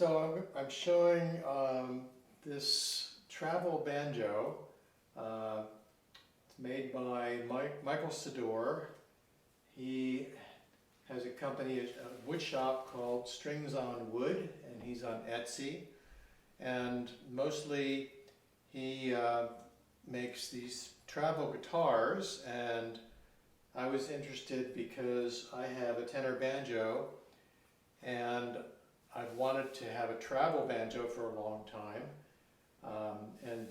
So I'm showing this travel banjo. It's made by Michael Sedore. He has a company, a wood shop called Strings on Wood, and he's on Etsy. And mostly he makes these travel guitars, and I was interested because I have a tenor banjo and I've wanted to have a travel banjo for a long time. And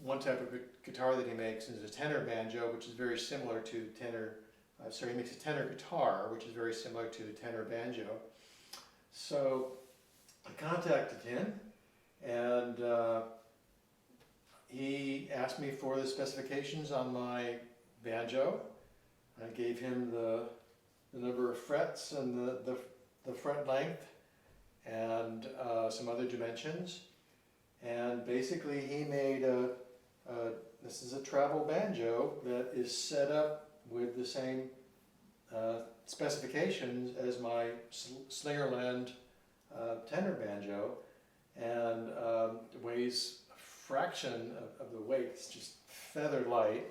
one type of guitar that he makes is a tenor banjo, which is very similar to tenor, he makes a tenor guitar, which is very similar to the tenor banjo. So I contacted him, and he asked me for the specifications on my banjo. I gave him the number of frets and the fret length and some other dimensions. And basically he made this is a travel banjo that is set up with the same specifications as my Slingerland tenor banjo, and weighs a fraction of the weight. It's just feather light.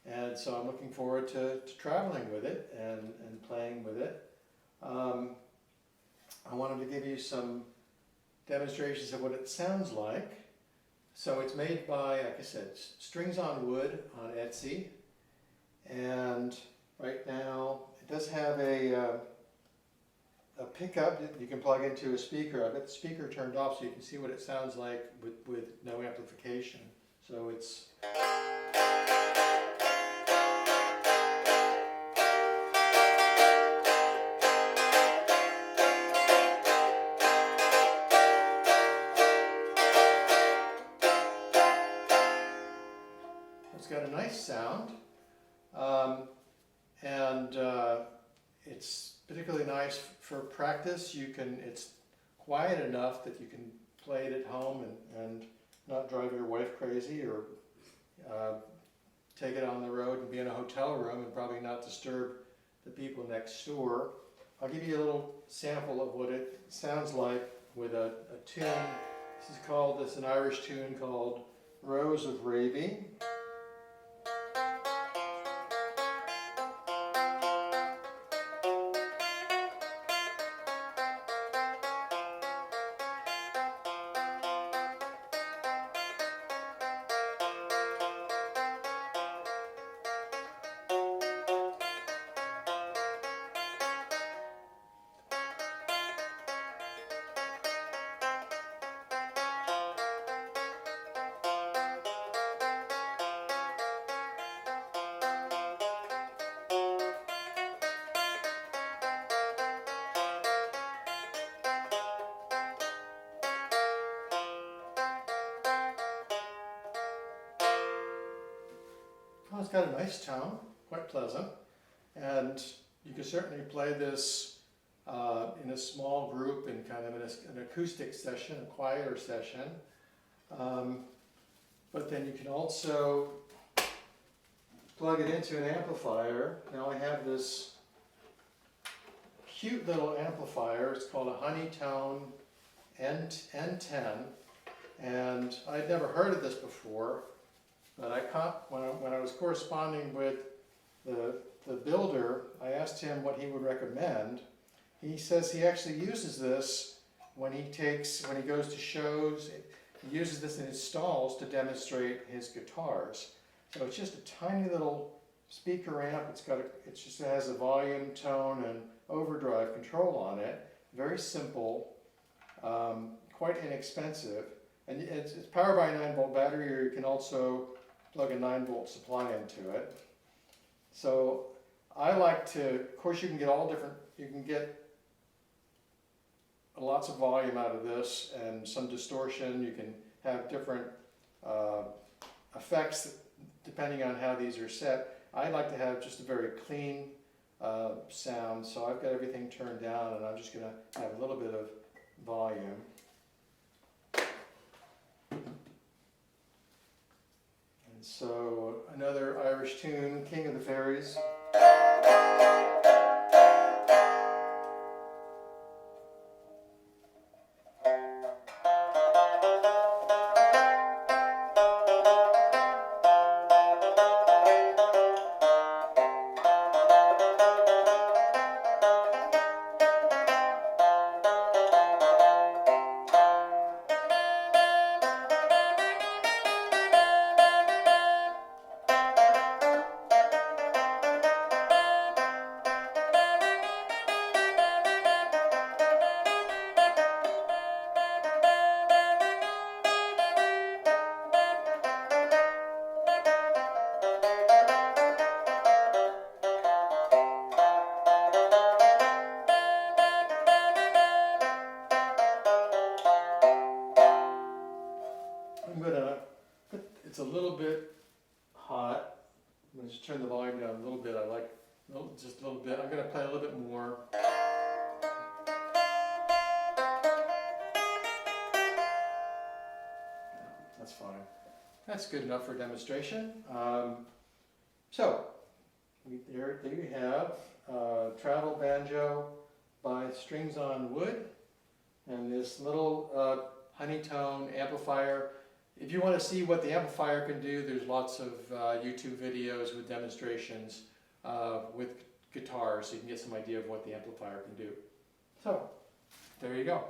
And so I'm looking forward to traveling with it and playing with it. I wanted to give you some demonstrations of what it sounds like. So it's made by, like I said, Strings on Wood on Etsy. And right now it does have a pickup that you can plug into a speaker. I've got the speaker turned off so you can see what it sounds like with no amplification. So it's got a nice sound, and it's particularly nice for practice. It's quiet enough that you can play it at home and not drive your wife crazy, or take it on the road and be in a hotel room and probably not disturb the people next door. I'll give you a little sample of what it sounds like with a tune. This is an Irish tune called Rose of Raby. Well, it's got a nice tone, quite pleasant, and you can certainly play this in a small group in kind of an acoustic session, a quieter session. But then you can also plug it into an amplifier. Now I have this cute little amplifier. It's called a Honeytone N-10, and I'd never heard of this before. But when I was corresponding with the builder, I asked him what he would recommend. He says he actually uses this when he goes to shows. He uses this in his stalls to demonstrate his guitars. So it's just a tiny little speaker amp. It just has a volume, tone, and overdrive control on it. Very simple, quite inexpensive, and it's powered by a 9-volt battery, or you can also plug a 9-volt supply into it. So I like to, of course you can get lots of volume out of this and some distortion. You can have different effects depending on how these are set. I like to have just a very clean sound, so I've got everything turned down, and I'm just going to have a little bit of volume. So another Irish tune, King of the Fairies. it's a little bit hot. I'm going to just turn the volume down a little bit. I like just a little bit. I'm going to play a little bit more. That's fine. That's good enough for demonstration. There you have travel banjo by Strings on Wood, and this little Honeytone amplifier. If you want to see what the amplifier can do, there's lots of YouTube videos with demonstrations with guitars, so you can get some idea of what the amplifier can do. So, there you go.